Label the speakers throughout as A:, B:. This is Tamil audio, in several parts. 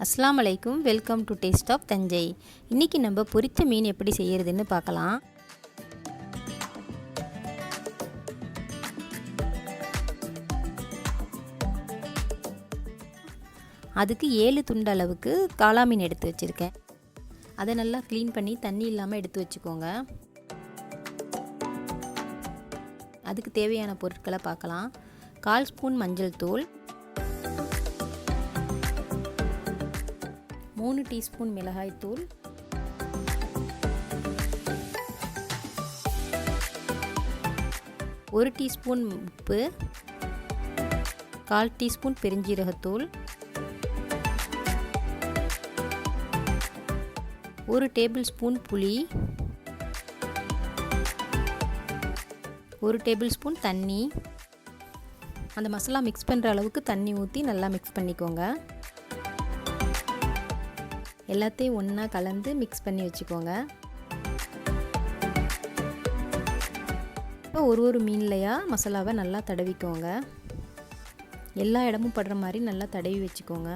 A: அஸ்ஸலாமு அலைக்கும். Welcome to taste of Thanjai. இன்றைக்கி நம்ம பொரித்த மீன் எப்படி செய்கிறதுன்னு பார்க்கலாம். அதுக்கு 7 துண்டு அளவுக்கு காளா மீன் எடுத்து வச்சுருக்கேன். அதை நல்லா க்ளீன் பண்ணி தண்ணி இல்லாமல் எடுத்து வச்சுக்கோங்க. அதுக்கு தேவையான பொருட்களை பார்க்கலாம். 1/4 ஸ்பூன் மஞ்சள் தூள், 3 டீஸ்பூன் மிளகாய் தூள், 1 டீஸ்பூன் உப்பு, 1/4 டீஸ்பூன் பெருஞ்சீரகத்தூள், 1 டேபிள் ஸ்பூன் புளி, 1 டேபிள் ஸ்பூன் தண்ணி. அந்த மசாலா மிக்ஸ் பண்ணுற அளவுக்கு தண்ணி ஊற்றி நல்லா மிக்ஸ் பண்ணிக்கோங்க. எல்லாத்தையும் ஒன்றா கலந்து மிக்ஸ் பண்ணி வச்சுக்கோங்க. இப்போ ஒரு மீன்லையா மசாலாவை நல்லா தடவிக்கோங்க. எல்லா இடமும் படுற மாதிரி நல்லா தடவி வச்சுக்கோங்க.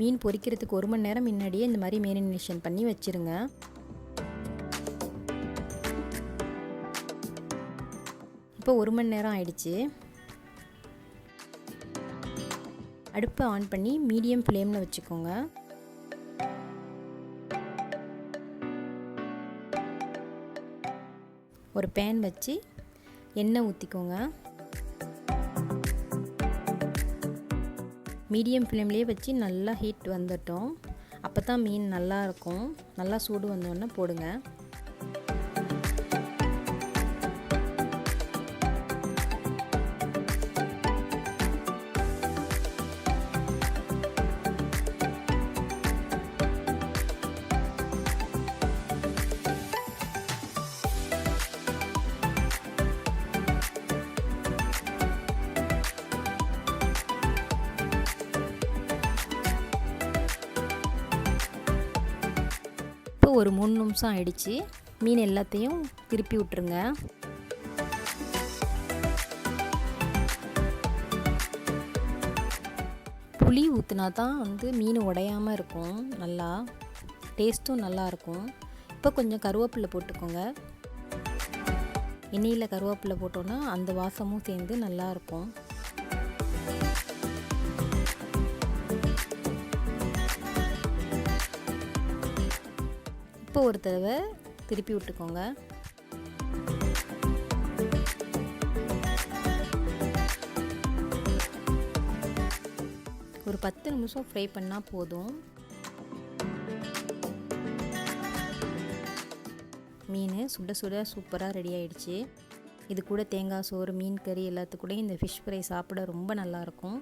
A: மீன் பொரிக்கிறதுக்கு 1 மணி நேரம் முன்னாடியே இந்த மாதிரி மேரினேஷன் பண்ணி வச்சுருங்க. இப்போ 1 மணி நேரம் ஆயிடுச்சு. அடுப்பை ஆன் பண்ணி மீடியம் ஃப்ளேமில் வச்சுக்கோங்க. ஒரு பேன் வச்சு எண்ணெய் ஊற்றிக்கோங்க. மீடியம் ஃப்ளேம்லேயே வச்சு நல்லா ஹீட் வந்துட்டோம். அப்போ தான் மீன் நல்லா இருக்கும். நல்லா சூடு வந்தோடனே போடுங்க. ஒரு 3 நிமிஷம் ஆயிடுச்சு. மீன் எல்லாத்தையும் திருப்பி விட்டுருங்க. புளி ஊற்றினா தான் மீன் உடையாமல் இருக்கும். நல்லா டேஸ்ட்டும் நல்லாயிருக்கும். இப்போ கொஞ்சம் கருவேப்பிலை போட்டுக்கோங்க. எண்ணெயில் கருவேப்பிலை போட்டோன்னா அந்த வாசமும் சேர்ந்து நல்லாயிருக்கும். இப்போ ஒரு தடவை திருப்பி விட்டுக்கோங்க. ஒரு 10 நிமிஷம் ஃப்ரை பண்ணால் போதும். மீன் சுட சுட சூப்பராக ரெடி ஆயிடுச்சு. இது கூட தேங்காய் சோறு, மீன் கறி எல்லாத்துக்கூடயும் இந்த ஃபிஷ் ஃப்ரை சாப்பிட ரொம்ப நல்லாயிருக்கும்.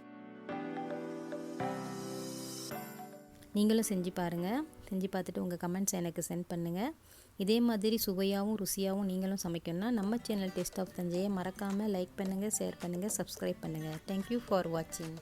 A: நீங்களும் செஞ்சு பாருங்கள். செஞ்சு பார்த்துட்டு உங்கள் கமெண்ட்ஸ் எனக்கு சென்ட் பண்ணுங்கள். இதே மாதிரி சுவையாகவும் ருசியாகவும் நீங்களும் சமைக்கணும்னா நம்ம சேனல் டேஸ்ட் ஆஃப் தஞ்சையை மறக்காமல் லைக் பண்ணுங்கள், ஷேர் பண்ணுங்கள், சப்ஸ்கிரைப் பண்ணுங்கள். தேங்க்யூ ஃபார் வாட்சிங்.